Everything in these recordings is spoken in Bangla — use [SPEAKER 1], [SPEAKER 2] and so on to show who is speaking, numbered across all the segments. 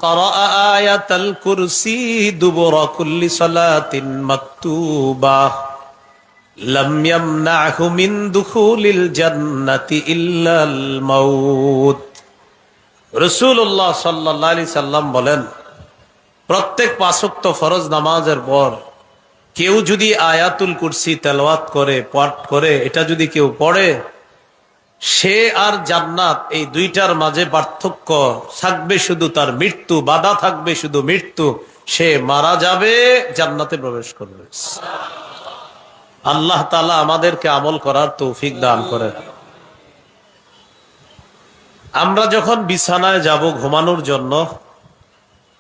[SPEAKER 1] ক্বারাআ আয়াতাল কুরসি দুবুরা কুল্লি সালাতিন মাকতুবাহ লাম ইয়ামনাহু মিন দুখুলিল জান্নাতি ইল্লাল মাউত। রাসূলুল্লাহ সাল্লাল্লাহু আলাইহি সাল্লাম বলেন, প্রত্যেক পাঁচ ওয়াক্ত ফরজ নামাজের পর কেউ যদি আয়াতুল কুরসি তেলাওয়াত করে, পাঠ করে, এটা যদি কেউ পড়ে, সে আর জান্নাত এই দুইটার মাঝে পার্থক্য থাকবে শুধু তার মৃত্যু, বাধা থাকবে শুধু মৃত্যু। সে মারা যাবে, জান্নাতে প্রবেশ করবে। আল্লাহ তাআলা আমাদেরকে আমল করার তৌফিক দান করেন। আমরা যখন বিছানায় যাব ঘুমানোর জন্য,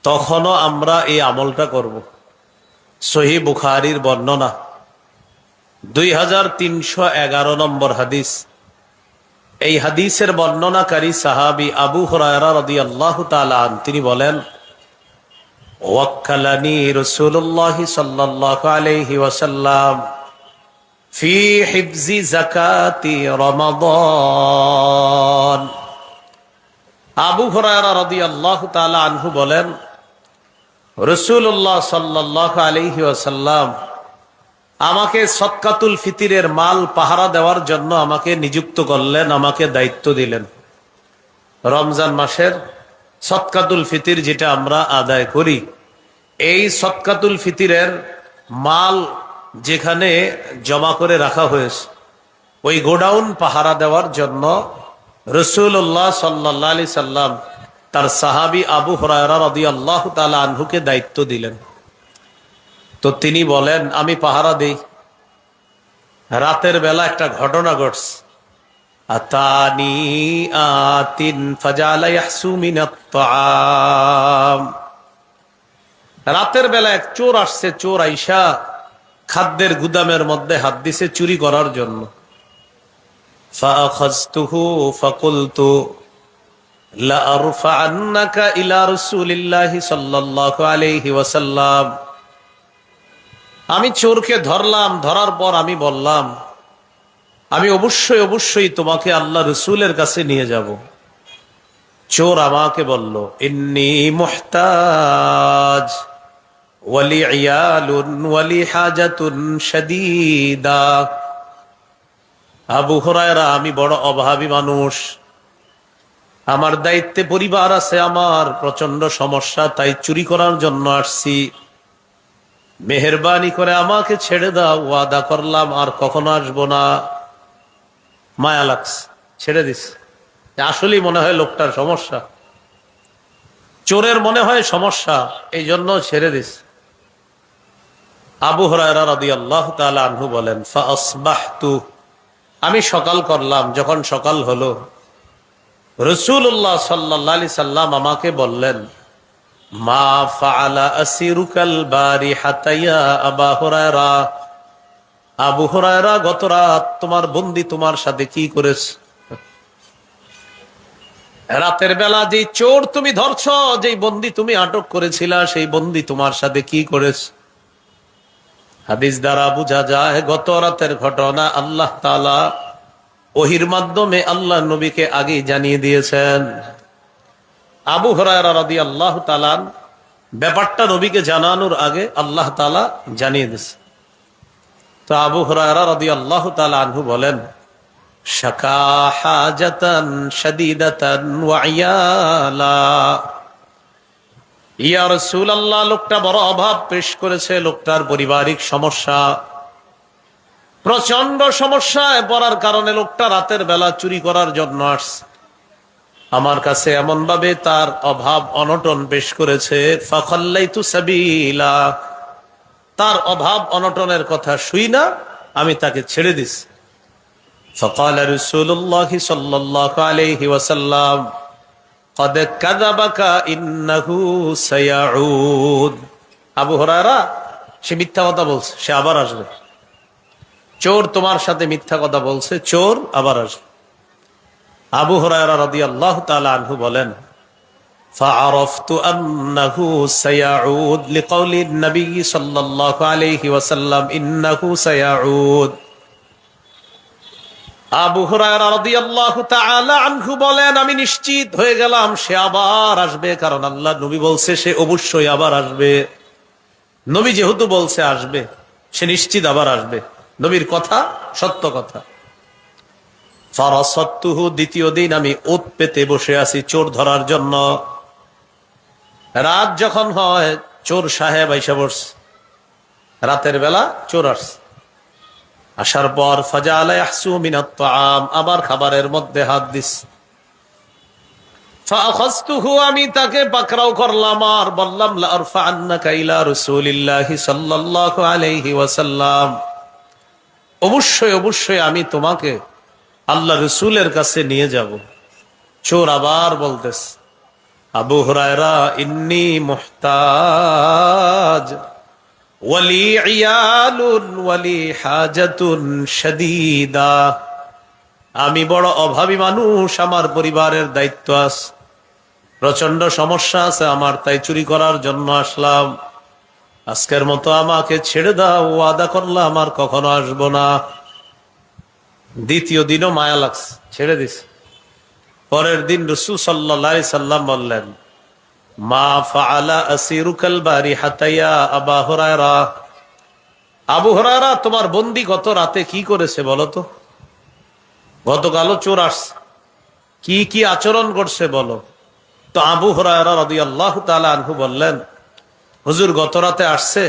[SPEAKER 1] তখনও আমরা এই আমলটা করব। সহিহ বুখারীর বর্ণনা 2311 নম্বর হাদিস। এই হাদিসের বর্ণনাকারী সাহাবী আবু হুরায়রা রাদিয়াল্লাহু তাআলা আনহু, তিনি বলেন, ওয়াক্কালানি রাসূলুল্লাহ সাল্লাল্লাহু আলাইহি ওয়াসাল্লাম ফি হিফজি যাকাতি রমাদান। আবু হুরায়রা রাদিয়াল্লাহু তাআলা আনহু বলেন, রাসূলুল্লাহ সাল্লাল্লাহু আলাইহি ওয়াসাল্লাম আমাকে সদকাতুল ফিতরের মাল পাহারা দেওয়ার জন্য আমাকে নিযুক্ত করলেন, আমাকে দায়িত্ব দিলেন। রমজান মাসের সদকাতুল ফিতর যেটা আমরা আদায় করি, এই সদকাতুল ফিতরের মাল যেখানে জমা করে রাখা হয়েছে, ওই গোডাউন পাহারা দেওয়ার জন্য রাসূলুল্লাহ সাল্লাল্লাহু আলাইহি সাল্লাম তার সাহাবী আবু হুরায়রা রাদিয়াল্লাহু তাআলা আনহুকে দায়িত্ব দিলেন। তো তিনি বলেন, আমি পাহারা দেই। রাতের বেলা একটা ঘটনা ঘটছে। আতানি আতিন ফাজালা ইয়াহসু মিনাত তাআম। রাতের বেলা এক চোর আসছে। চোর আইসা খাদ্যের গুদামের মধ্যে হাত দিছে চুরি করার জন্য। ফাআখাযতুহু ফাকুলতু লা আরফা'আন্নাকা ইলা রাসূলিল্লাহি সাল্লাল্লাহু আলাইহি ওয়াসাল্লাম। আমি চোরকে ধরলাম। ধরার পর আমি বললাম, আমি অবশ্যই তোমাকে আল্লাহ রসুলের কাছে নিয়ে যাব। চোর আমাকে বলল, ইন্নী মুহতাজ ওয়ালি ইয়ালুন ওয়ালি হাজাতুন শাদীদা। আবু হুরায়রা, আমি বড় অভাবী মানুষ, আমার দায়িত্বে পরিবার আছে, আমার প্রচন্ড সমস্যা, তাই চুরি করার জন্য আসছি। মেহেরবানি করে আমাকে ছেড়ে দাও, ওয়াদা করলাম আর কখনো আসবো না। মায়া লাগছে, ছেড়ে দিস। আসলেই মনে হয় লোকটার সমস্যা, চোরের মনে হয় সমস্যা, এই জন্য ছেড়ে দিস। আবু হুরায়রা রাদিয়াল্লাহু তাআলা আনহু বলেন, ফাআসবাহতু, আমি সকাল করলাম। যখন সকাল হলো, রাসূলুল্লাহ সাল্লাল্লাহু আলাইহি সাল্লাম আমাকে বললেন, মা ফাআলা আসিরুকাল বারিহাতা ইয়া আবু হুরায়রা। আবু হুরায়রা, গত রাত তোমার বন্দী তোমার সাথে কি করেছে? রাতের বেলা যেই চোর তুমি ধরছ, যেই বন্দী তুমি আটক করেছিলা, সেই বন্দী তোমার সাথে কি করেছে? হাদিস দ্বারা বোঝা যায়, গত রাতের ঘটনা আল্লাহ তাআলা ওহীর মাধ্যমে আল্লাহ নবীকে আগে জানিয়ে দিয়েছেন। আবু হুরায়রা রাদিয়াল্লাহু তাআলা ব্যাপারটা নবীকে জানানোর আগে আল্লাহ তাআলা জানিয়ে দিয়েছে। তো আবু হুরায়রা রাদিয়াল্লাহু তাআলা আনহু বলেন, শাকা হাজাতান শাদীদাতান ওয়া ইয়ালা। ইয়া রাসূলুল্লাহ, লোকটা বড় অভাব পেশ করেছে, লোকটার পারিবারিক সমস্যা, প্রচন্ড সমস্যায় পড়ার কারণে লোকটা রাতের বেলা চুরি করার জন্য আসছে। আমার কাছে এমন ভাবে তার অভাব অনটন পেশ করেছে, ফাখাল্লাইতু সাবিলা, তার অভাব অনটনের কথা শুই না আমি তাকে ছেড়ে দিছি। ফাকাল রাসূলুল্লাহ সাল্লাল্লাহু আলাইহি ওয়াসাল্লাম, ক্বাদ কাযাবাকা ইন্নাহু সায়াউদ। আবু হুরায়রা, সে মিথ্যা কথা বলছে, সে আবার আসবে। চোর তোমার সাথে মিথ্যা কথা বলছে, চোর আবার আসবে। আবু হুরায়রা রাদিয়াল্লাহু তাআলা আনহু বলেন, ফাআরাফতু আন্নাহু সায়াউদ লিকাউলি নবী সাল্লাল্লাহু আলাইহি ওয়াসাল্লাম ইন্নাহু সায়াউদ। আবু হুরায়রা রাদিয়াল্লাহু তাআলা আনহু বলেন, আমি নিশ্চিত হয়ে গেলাম সে আবার আসবে, কারণ আল্লাহ নবী বলছে সে অবশ্যই আবার আসবে। নবী যেহেতু বলছে আসবে, সে নিশ্চিত আবার আসবে। নবীর কথা সত্য কথা। ফারাসাতুহু, দ্বিতীয় দিন আমি ওত পেতে বসে আছি চোর ধরার জন্য। রাত যখন হয়, চোর সাহেব আইসা বসছে। রাতের বেলা চোর আসছে। আসার পর ফাজালা ইয়াহসু মিনাত তাআম, আবার খাবারের মধ্যে হাত দিস। ফাআখাযতুহু, আমি তাকে পাকড়াও করলাম আর বললাম, লা আরফা'আন্নাকা ইলা রাসূলিল্লাহি সাল্লাল্লাহু আলাইহি ওয়াসাল্লাম, অবশ্যই অবশ্যই আমি তোমাকে আল্লাহ রাসূলের কাছে নিয়ে যাব। চোর আবার বলতেছে, আবু হুরায়রা ইন্নী মুহতাজ ওয়ালি ইয়ালুন ওয়ালি হাজাতুন শাদীদা, আমি বড় অভাবী মানুষ, আমার পরিবারের দায়িত্ব আছে, প্রচন্ড সমস্যা আছে আমার, তাই চুরি করার জন্য আসলাম। আজকের মতো আমাকে ছেড়ে দাও, ওয়াদা করলাম আর কখনো আসবো না। দ্বিতীয় দিনও মায়া লাগছে, ছেড়ে দিস। পরের দিন রাসূল সাল্লাল্লাহু আলাইহি সাল্লাম বললেন, মা ফাআলা আসিরুকাল বারিহাতা ইয়া আবা হুরায়রা, আবু হুরায়রা তোমার বন্দী গত রাতে কি করেছে বলো তো? গতকালও চোর আসছে, কি কি আচরণ করছে বলো। তো আবু হুরায়রা রাদিয়াল্লাহু তাআলা আনহু বললেন, হুজুর গত রাতে আসছে,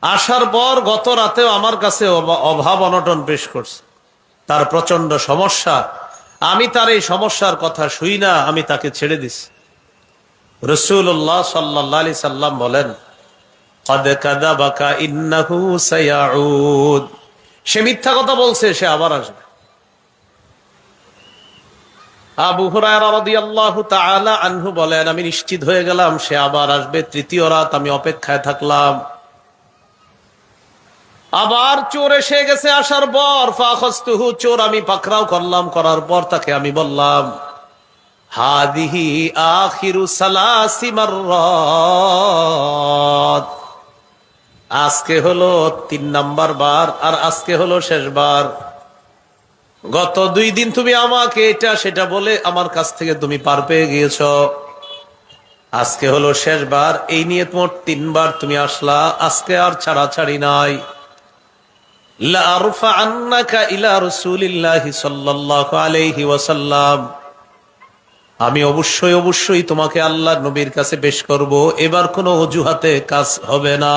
[SPEAKER 1] আসার পর গত রাতেও আমার কাছে অভাব অনটন পেশ করছে, তার প্রচন্ড সমস্যা, আমি তার এই সমস্যার কথা শুই না, আমি তাকে ছেড়ে দিছি। রাসূলুল্লাহ সাল্লাল্লাহু আলাইহি সাল্লাম বলেন, ক্বাদ কাযাবাকা ইন্নাহু সায়াউদ, সে মিথ্যা কথা বলছে, সে আবার আসবে। আবু হুরায়রা রাদিয়াল্লাহু তাআলা আনহু বলেন, আমি নিশ্চিত হয়ে গেলাম সে আবার আসবে। তৃতীয় রাত আমি অপেক্ষায় থাকলাম। আবার চোর এসে গেছে। আসার পর ফাখাস্তুহু, চোর আমি পাকড়াও করলাম, করার পর তাকে আমি বললাম, হাদিহি আখিরু সালাসি মাররাত, আজকে হলো 3 নাম্বার বার, আর আজকে হলো শেষবার। গত 2 দিন তুমি আমাকে এটা সেটা বলে আমার কাছ থেকে তুমি পার পেয়ে গিয়েছ, আজকে হলো শেষবার, এই নিয়ে মোট 3 বার তুমি আসলা, আজকে আর ছাড়াছাড়ি নাই। লা আরফা'আন্নাকা ইলা রাসূলিল্লাহি সাল্লাল্লাহু আলাইহি ওয়াসাল্লাম, আমি অবশ্যই অবশ্যই তোমাকে আল্লাহর নবীর কাছে পেশ করব, এবার কোনো অজুহাতে কাজ হবে না।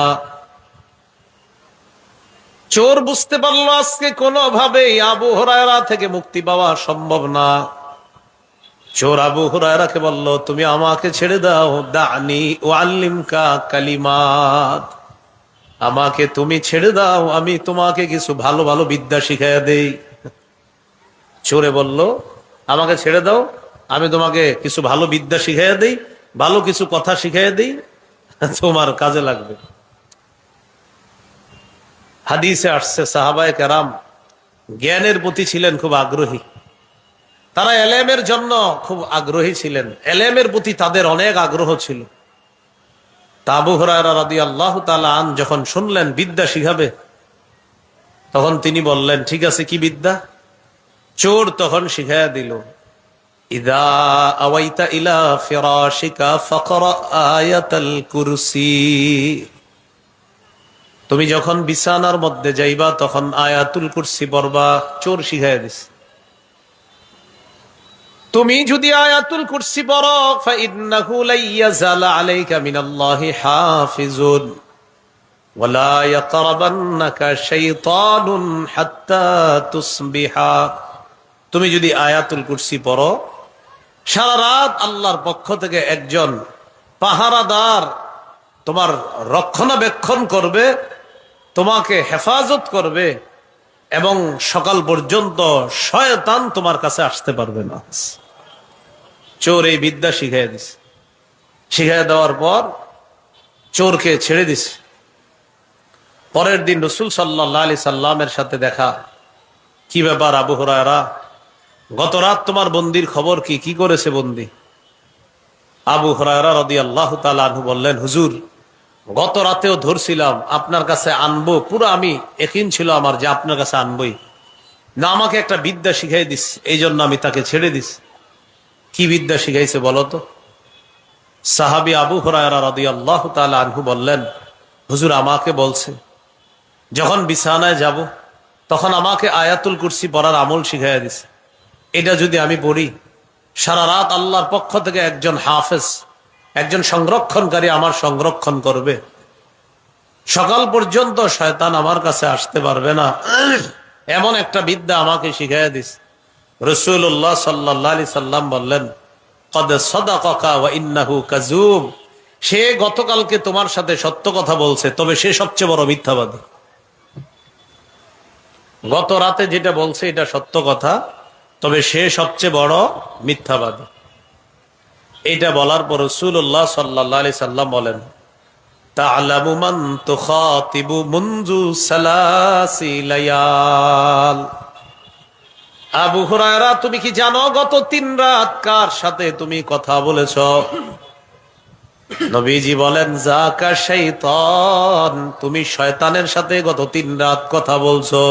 [SPEAKER 1] চোর বুঝতে পারলো আজকে কোনোভাবেই আবু হুরায়রা থেকে মুক্তি পাওয়া সম্ভব না। চোর আবু হুরায়রাকে বলল, তুমি আমাকে ছেড়ে দাও, দানি উআল্লিমকা কালিমাত, আমাকে তুমি ছেড়ে দাও, আমি তোমাকে কিছু ভালো ভালো বিদ্যা শিখাইয়া দেই। চোরে বলল, আমাকে ছেড়ে দাও, আমি তোমাকে কিছু ভালো বিদ্যা শিখাইয়া দেই, ভালো কিছু কথা শিখাইয়া দেই, তোমার কাজে লাগবে। হাদিসে আসছে সাহাবায়ে কেরাম জ্ঞানের প্রতি ছিলেন খুব আগ্রহী, তারা এলেমের জন্য খুব আগ্রহী ছিলেন, এলেমের প্রতি তাদের অনেক আগ্রহ ছিল। তা আবু হুরায়রা রাদিয়াল্লাহু তাআলা আন যখন শুনলেন বিদ্যা শিখাবে, তখন তিনি বললেন, ঠিক আছে, কি বিদ্যা? চোর তখন শিখাইয়া দিল, ইদা আওয়াইতা ইলা ফিরাশিকা ফাকরা আয়াতাল কুরসি, তুমি যখন বিছানার মধ্যে যাইবা তখন আয়াতুল কুরসি পড়বা। চোর শিখাইয়া দিস, তুমি যদি আয়াতুল কুরসি পড়ো, ফাইন্নাহু লা ইয়াজালা আলাইকা মিনাল্লাহি হাফিজুন ওয়ালা ইয়াকরাবান্নাকা শাইতানুন হাত্তা তুসবিহা, তুমি যদি আয়াতুল কুরসি পড়ো, সারা রাত আল্লাহর পক্ষ থেকে একজন পাহারাদার তোমার রক্ষণাবেক্ষণ করবে, তোমাকে হেফাজত করবে, এবং সকাল পর্যন্ত শয়তান তোমার কাছে আসতে পারবে না। চোর এই বিদ্যা শিখাই দিস। শিখাই দেওয়ার পর চোরকে ছেড়ে দিস। পরের দিন রাসূল সাল্লাল্লাহু আলাইহি সাল্লামের সাথে দেখা। কি ব্যাপার আবু হুরায়রা, গত রাত তোমার বন্দির খবর কি, কি করেছে বন্দি? আবু হুরায়রা রাদিয়াল্লাহু তাআলা আনহু বললেন, হুজুর গত রাতেও ধরছিলাম, আপনার কাছে আনবো, পুরো আমি ইয়াকিন ছিল আমার যে আপনার কাছে আনবই, না, আমাকে একটা বিদ্যা শিখাই দিস, এই জন্য আমি তাকে ছেড়ে দিস। কি বিদ্যা শিখাইছে বলতো? সাহাবী আবু হুরায়রা রাদিয়াল্লাহু তাআলা আনহু বললেন, হুজুর আমাকে বলছে যখন বিছানায় যাব তখন আমাকে আয়াতুল কুরসি পড়ার আমল শিখাইয়া দিছে। এটা যদি আমি পড়ি, সারা রাত আল্লাহর পক্ষ থেকে একজন হাফেজ, একজন সংরক্ষণকারী আমার সংরক্ষণ করবে, সকাল পর্যন্ত শয়তান আমার কাছে আসতে পারবে না। এমন একটা বিদ্যা আমাকে শিখাইয়া দিস। রাসূলুল্লাহ সাল্লাল্লাহু আলাইহি সাল্লাম বললেন, কদ সাদাকাকা ওয়া ইন্নাহু কাযূব। সে গতকালকে তোমার সাথে সত্য কথা বলছে, তবে সে সবচেয়ে বড় মিথ্যাবাদী। গত রাতে যেটা বলছে এটা সত্য কথা, তবে সে সবচেয়ে বড় মিথ্যাবাদী। এটা বলার পর রাসূলুল্লাহ সাল্লাল্লাহু আলাইহি সাল্লাম বলেন, তা'লামু মান তুখাতিবু মুনযু সালাসি লায়াল। আবু হুরায়রা, তুমি কি জানো গত 3 রাত কার সাথে তুমি কথা বলেছ? নবীজি বলেন, যাকা শাইতান, তুমি শয়তানের সাথে গত 3 রাত কথা বলছো।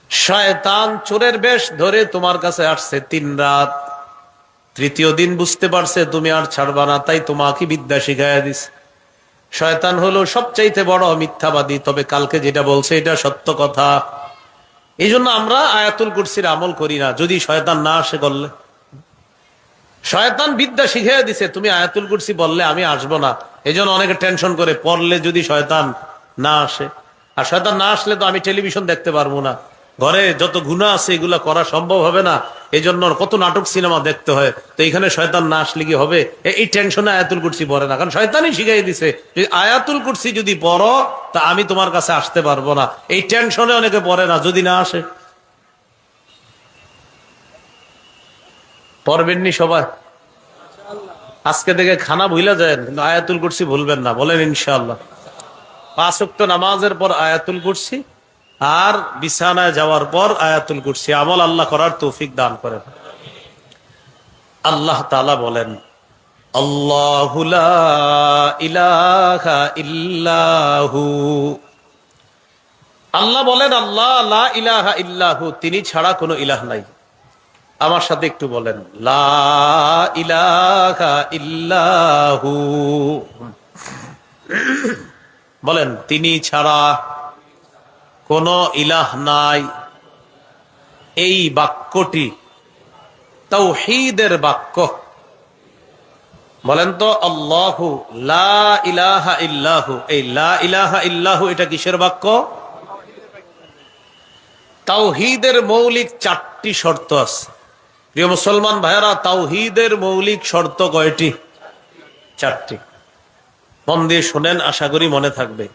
[SPEAKER 1] শয়তান চোরের বেশ ধরে তোমার কাছে আসছে 3 রাত। তৃতীয় দিন বুঝতে পারছে তুমি আর ছাড়বা না, তাই তোমাকে বিদ্যা শিখাইয়া দিস। শয়তান হলো সবচাইতে বড় মিথ্যাবাদী, তবে কালকে যেটা বলছে এটা সত্য কথা। এই জন্য আমরা আয়াতুল কুরসির আমল করি না, যদি শয়তান না আসে করলে। শয়তান বিদ্যা শিখিয়ে দিছে, তুমি আয়াতুল কুরসি বললে আমি আসবো না, এই জন্য অনেকে টেনশন করে পড়লে যদি শয়তান না আসে। আর শয়তান না আসলে তো আমি টেলিভিশন দেখতে পারবো না, ঘরে যত গুনাহ আছে এগুলা করা সম্ভব হবে না, এই জন্য কত নাটক সিনেমা দেখতে হয়। তো এখানে শয়তান না আসলে কি হবে? এই টেনশনে আয়াতুল কুরসি পড়ে না, কারণ শয়তানই শিখাই দিছে আয়াতুল কুরসি যদি পড়ো তা আমি তোমার কাছে আসতে পারবো না। এই টেনশনে অনেকে পড়ে না, যদি না আসে। পড়বেননি সবাই? আজকে থেকে খানা ভুলা যায়, কিন্তু আয়াতুল কুরসি ভুলবেন না, বলেন ইনশাআল্লাহ। 5 ওয়াক্ত নামাজের পর আয়াতুল কুরসি, আর বিছানায় যাওয়ার পর আয়াতুল কুরসি আমল আল্লাহ করার তৌফিক দান করেন। আল্লাহ তাআলা বলেন, আল্লাহু লা ইলাহা ইল্লাহু। আল্লাহ বলেন, আল্লাহ লা ইলাহা ইল্লাহু, তিনি ছাড়া কোনো ইলাহ নাই। আমার সাথে একটু বলেন, লা ইলাহা ইল্লাহু। বলেন, তিনি ছাড়া কোনো ইলাহ নাই। এই বাক্যটি তাওহীদের বাক্য। বলেন তো, আল্লাহু লা ইলাহা ইল্লাহু, এই লা ইলাহা ইল্লাহু এটা কিসের বাক্য? তাওহীদের মৌলিক 4টি শর্ত আছে। প্রিয় মুসলমান ভাইরা, তাওহীদের মৌলিক শর্ত কয়টি? 4টি। মন দিয়ে শুনেন, আশা করি মনে থাকবে।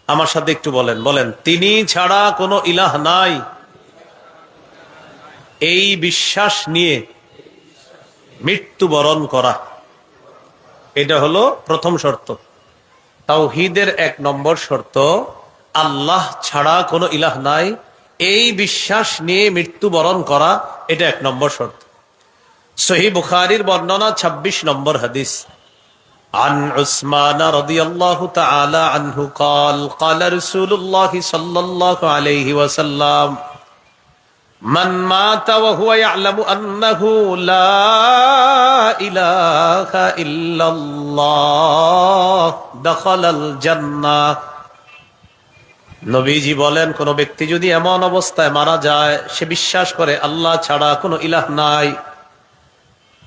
[SPEAKER 1] আমার সাথে একটু বলেন, বলেন, তিনি ছাড়া কোনো ইলাহ নাই, এই বিশ্বাস নিয়ে মৃত্যুবরণ করা, এটা হলো প্রথম শর্ত। তাওহীদের 1 নম্বর শর্ত, আল্লাহ ছাড়া কোনো ইলাহ নাই, এই বিশ্বাস নিয়ে মৃত্যুবরণ করা, এটা 1 নম্বর শর্ত। সহিহ বুখারীর বর্ণনা 26 নম্বর হাদিস। عن عثمان رضي الله تعالى عنه قال قال رسول الله صلى الله عليه وسلم من مات وهو يعلم أنه لا إله إلا الله دخل الجنة। নবীজি বলেন, কোন ব্যক্তি যদি এমন অবস্থায় মারা যায়, সে বিশ্বাস করে আল্লাহ ছাড়া কোনো ইলাহ নাই।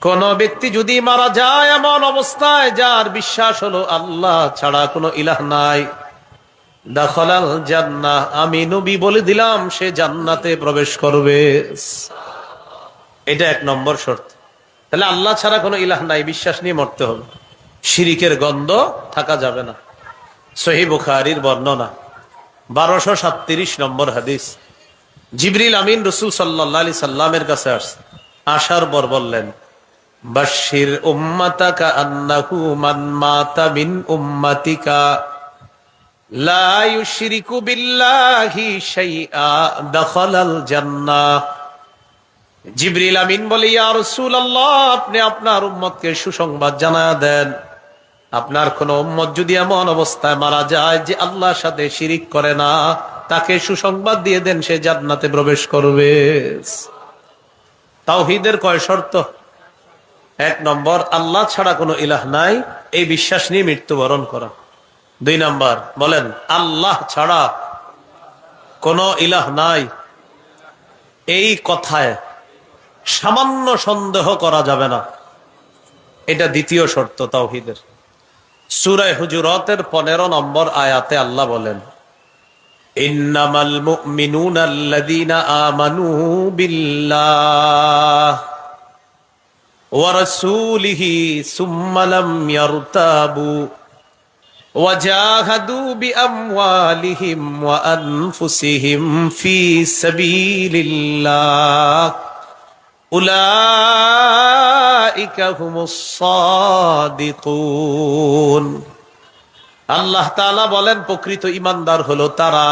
[SPEAKER 1] কোন ব্যক্তি যদি মারা যায় এমন অবস্থায় যার বিশ্বাস হলো আল্লাহ ছাড়া কোনো ইলাহ নাই, দাখালাল জান্নাহ, আমি নবী বলে দিলাম সে জান্নাতে প্রবেশ করবে। এটা 1 নম্বর শর্ত। তাহলে আল্লাহ ছাড়া কোনো ইলাহ নাই বিশ্বাস নিয়ে মরতে হবে, শিরিকের গন্ধ থাকা যাবে না। সহিহ বুখারীর বর্ণনা 1237 নম্বর হাদিস। জিবরিল আমিন রাসূল সাল্লাল্লাহু আলাইহি সাল্লামের কাছে আসছে, আসার পর বললেন, বাশশির উম্মাতাকা আন্নাহু মান মাতা মিন উম্মাতিকা লা ইউশরিকু বিল্লাহি শাইআ দাখালাল জান্নাহ। জিবরিল আমিন বলে, ইয়া রাসূলুল্লাহ, আপনি আপনার উম্মতকে সুসংবাদ জানায়া দেন, আপনার কোন উম্মত যদি এমন অবস্থায় মারা যায় যে আল্লাহর সাথে শিরিক করে না, তাকে সুসংবাদ দিয়ে দেন সে জান্নাতে প্রবেশ করবে। তাওহীদের কয় শর্ত? 1 নম্বর, আল্লাহ ছাড়া কোনো ইলাহ নাই, এই বিশ্বাস নিয়ে মৃত্যুবরণ করা। 2 নম্বর, বলেন আল্লাহ ছাড়া কোনো ইলাহ নাই, এই কথায় সামান্য সন্দেহ করা যাবে না, এটা দ্বিতীয় শর্ত তাওহীদের। সূরা হুজুরাতের 15 নম্বর আয়াতে আল্লাহ বলেন, ইন্নামাল মুমিনুনা আল্লাযীনা আমানু বিল্লাহ ওয়া রাসূলিহি সুম্মা লাম ইয়ারতাবু ওয়া জাহাদু বিআমওয়ালিহিম ওয়া আনফুসিহিম ফি সাবিলিল্লাহ উলাইকা হুমুস সাদিকুন। আল্লাহ তাআলা বলেন, প্রকৃত ঈমানদার হলো তারা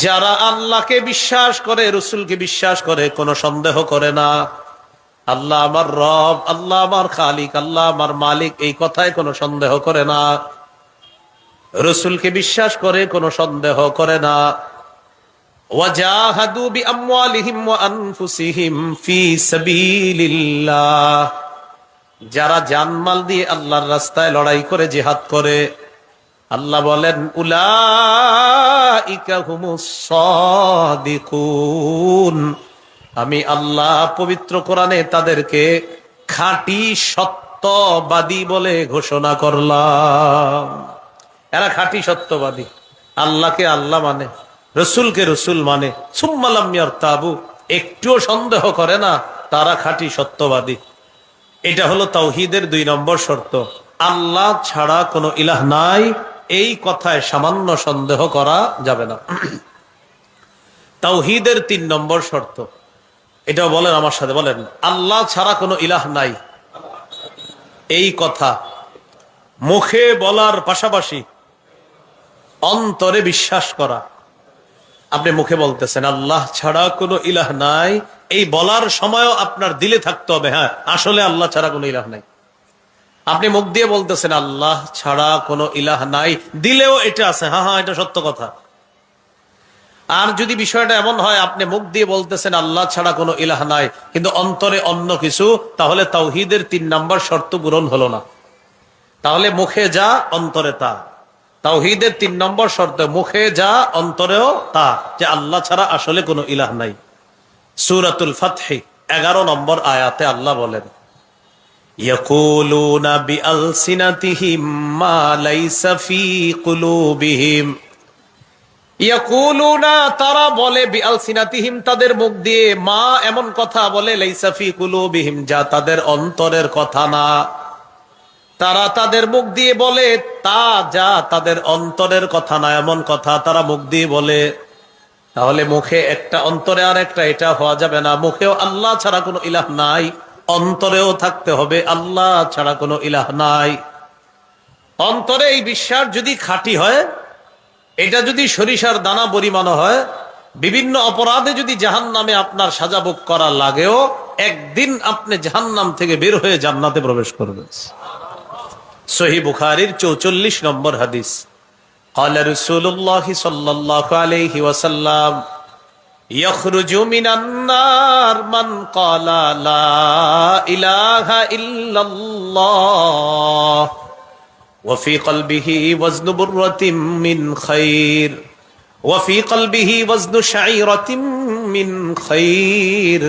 [SPEAKER 1] যারা আল্লাহকে বিশ্বাস করে, রাসূলকে বিশ্বাস করে, কোনো সন্দেহ করে না। আল্লাহ আমার রব, আল্লাহ আমার খালিক, আল্লাহ আমার মালিক, এই কথায় কোনো সন্দেহ করে না। রাসূলকে বিশ্বাস করে, কোনো সন্দেহ করে না। ওয়াজাহাদু বিআমওয়ালিহিম ওয়া আনফুসিহিম ফি সাবিলিল্লাহ, যারা জানমাল দিয়ে আল্লাহর রাস্তায় লড়াই করে, জিহাদ করে, আল্লাহ বলেন উলাইকা হুমুস সাদিকুন, আমি আল্লাহ পবিত্র কোরআনে তাদেরকে খাঁটি সত্যবাদী বলে ঘোষণা করলাম। এরা খাঁটি সত্যবাদী, আল্লাহকে আল্লাহ মানে, রসুলকে রসুল মানে, সুম্মা লাম ইয়ারতাবু, একটুও সন্দেহ করে না, তারা খাঁটি সত্যবাদী। এটা হলো তাওহীদের 2 নম্বর শর্ত। আল্লাহ ছাড়া কোনো ইলাহ নাই, এই কথায় সামান্য সন্দেহ করা যাবে না। তাওহীদের 3 নম্বর শর্ত, এটাও বলেন আমার সাথে, বলেন আল্লাহ ছাড়া কোনো ইলাহ নাই, এই কথা মুখে বলার পাশাপাশি অন্তরে বিশ্বাস করা। আপনি মুখে বলতেছেন আল্লাহ ছাড়া কোনো ইলাহ নাই, এই বলার সময়ও আপনার দিলে থাকতে হবে, হ্যাঁ আসলে আল্লাহ ছাড়া কোনো ইলাহ নাই। আপনি মুখ দিয়ে বলতেছেন আল্লাহ ছাড়া কোনো ইলাহ নাই, দিলেও এটা আছে, হ্যাঁ হ্যাঁ এটা সত্য কথা। আর যদি বিষয়টা এমন হয় আপনি মুখ দিয়ে বলতেছেন আল্লাহ ছাড়া কোনো ইলাহ নাই, কিন্তু অন্তরে অন্য কিছু, তাহলে তাওহীদের 3 নম্বর শর্ত পূরণ হলো না। তাহলে মুখে যা অন্তরে তা। তাওহীদের 3 নম্বর শর্ত, মুখে যা অন্তরেও তা, যে আল্লাহ ছাড়া আসলে কোনো ইলাহ নাই। সূরাতুল ফাতহ 11 নম্বর আয়াতে আল্লাহ বলেন, ইয়াকুলুনা বিআলসিনাতিহিম মা লাইসা ফি কুলুবিহিম, ইয়াকুলুনা তারা বলে, বিআলসিনাতিহিম তাদের মুখ দিয়ে, মা এমন কথা বলে, লাইসা ফি কুলুবিহিম যা তাদের অন্তরের কথা না। তারা তাদের মুখ দিয়ে বলে তা যা তাদের অন্তরের কথা না, এমন কথা তারা মুখ দিয়ে বলে। তাহলে মুখে একটা, অন্তরে আর একটা, এটা হওয়া যাবে না। মুখেও আল্লাহ ছাড়া কোনো ইলাহ নাই, অন্তরেও থাকতে হবে আল্লাহ ছাড়া কোনো ইলাহ নাই। অন্তরে এই বিশ্বাস যদি খাঁটি হয়, এটা যদি সরিষার দানা পরিমাণ হয়, বিভিন্ন অপরাধে যদি জাহান্নামে আপনার সাজা ভোগ করা লাগেও, একদিন আপনি জাহান্নাম থেকে বের হয়ে জান্নাতে প্রবেশ করবেন। সহিহ বুখারীর 44 নম্বর হাদিস, قال رسول الله صلى الله عليه وسلم يخرج من النار من قال لا إله إلا الله وفي قلبه وزن برة من خير وفي قلبه وزن شعيرة من خير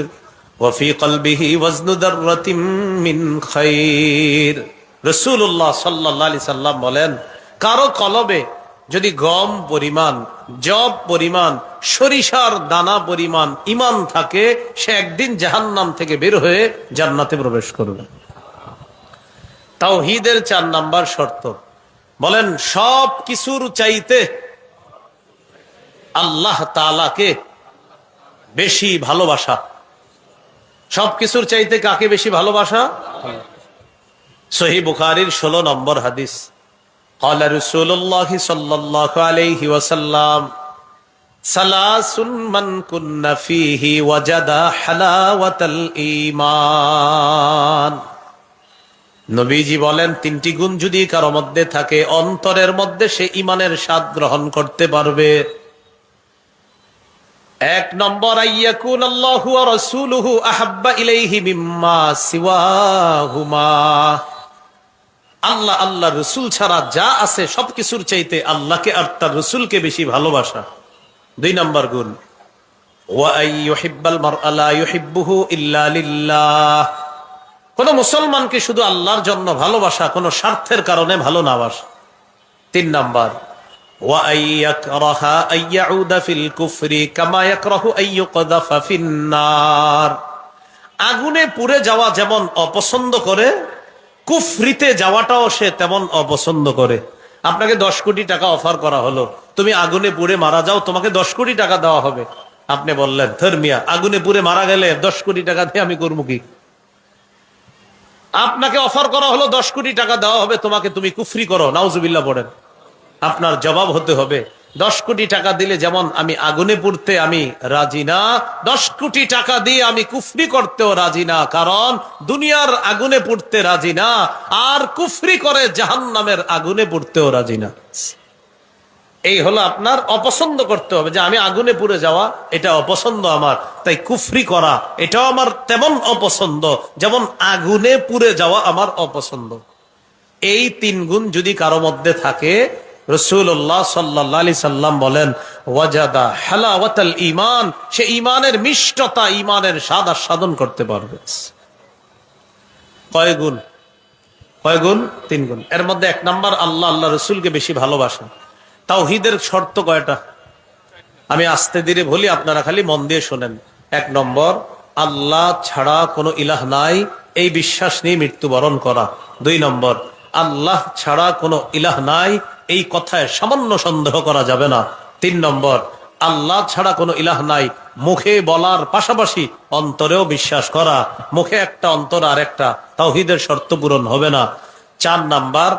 [SPEAKER 1] وفي قلبه وزن ذرة من خير। রাসূলুল্লাহ সাল্লাল্লাহু আলাইহি সাল্লাম বলেন, কারো কলবে যদি গম পরিমাণ, জব পরিমাণ, সরিষার দানা পরিমাণ ঈমান থাকে, সে একদিন জাহান্নাম থেকে বের হয়ে জান্নাতে প্রবেশ করবে। তাওহীদের 4 নাম্বার শর্ত, বলেন সব কিছুর চাইতে আল্লাহ তাআলাকে বেশি ভালোবাসা। সব কিছুর চাইতে কাকে বেশি ভালোবাসা? সহিহ বুখারীর 16 নম্বর হাদিস, قال رسول الله صلى الله عليه وسلم ثلاث من كن فيه وجد حلاوة الإيمان নবীজি বলেন তিনটি গুণ যদি কারো মধ্যে থাকে অন্তরের মধ্যে সে ঈমানের স্বাদ গ্রহণ করতে পারবে। এক নম্বর, আইয়াকুন আল্লাহু ওয়া রাসূলুহু আহাব্বা ইলাইহি মিম্মা সিওয়াহুমা। আল্লাহ আল্লাহ রসুল ছাড়া যা আছে সবকিছুর চাইতে আল্লাহকে আর তার রসুলকে বেশি ভালোবাসা। দুই নম্বর গুণ, ওয়া আইয়ুহিব্বাল মারআ লা ইউহিব্বুহু ইল্লা লিল্লাহ। কোন মুসলমানকে শুধু আল্লাহর জন্য ভালোবাসা, কোন স্বার্থের কারণে ভালো না বাসা। তিন নম্বর, ওয়া আইয়াকরাহা আইয়াউদা ফিল কুফরি কামা ইয়াকরাহু আইয়ুকযাফা ফিন নার। আগুনে পুড়ে যাওয়া যেমন অপছন্দ করে, কুফরিতে যাওয়াটাও সে তেমন অপছন্দ করে। আপনাকে 10 কোটি টাকা অফার করা হলো, তুমি আগুনে পুড়ে মারা যাও, তোমাকে 10 কোটি টাকা দেওয়া হবে। আপনি বললেন, ধর্মিয়া আগুনে পুড়ে মারা গেলে 10 কোটি টাকা দিয়ে আমি করবো কি? আপনাকে অফার করা হলো 10 কোটি টাকা দেওয়া হবে তোমাকে, তুমি কুফরি করো, নাউজুবিল্লাহ পড়েন। আপনার জবাব হতে হবে, 10 কোটি টাকা দিলে যেমন আমি আগুনে পুড়তে আমি রাজি না, 10 কোটি টাকা দিয়ে আমি কুফরি করতেও রাজি না, কারণ দুনিয়ার আগুনে পুড়তে রাজি না, আর কুফরি করে জাহান্নামের আগুনে পুড়তেও রাজি না। এই হলো আপনার অপছন্দ করতে হবে, যে আমি আগুনে পুড়ে যাওয়া এটা অপছন্দ আমার, তাই কুফরি করা এটাও আমার তেমন অপছন্দ যেমন আগুনে পুড়ে যাওয়া আমার অপছন্দ। এই 3 গুণ যদি কারো মধ্যে থাকে, রাসূলুল্লাহ সাল্লাল্লাহু আলাইহি সাল্লাম বলেন, ওয়াজাদা হালাওয়াতাল ঈমান, সে ঈমানের মিষ্টতা, ঈমানের স্বাদ আস্বাদন করতে পারবে। কয় গুণ? কয় গুণ? 3 গুণ। এর মধ্যে 1 নাম্বার, আল্লাহ আল্লাহ রাসূলকে বেশি ভালোবাসা। তাওহীদের শর্ত কয়টা? আমি আস্তে ধীরে বলি, আপনারা খালি মন দিয়ে শোনেন। 1 নম্বর, আল্লাহ ছাড়া কোনো ইলাহ নাই, এই বিশ্বাস নিয়ে মৃত্যুবরণ করা। 2 নম্বর, আল্লাহ ছাড়া কোনো ইলাহ নাই, এই কথায় সামান্য সন্দেহ করা যাবে না। 3 নম্বর, আল্লাহ ছাড়া কোনো ইলাহ নাই মুখে বলার পাশাপাশি অন্তরেও বিশ্বাস করা। মুখে একটা, অন্তর আর একটা, তাওহীদের শর্ত পূরণ হবে না। 4 নাম্বার,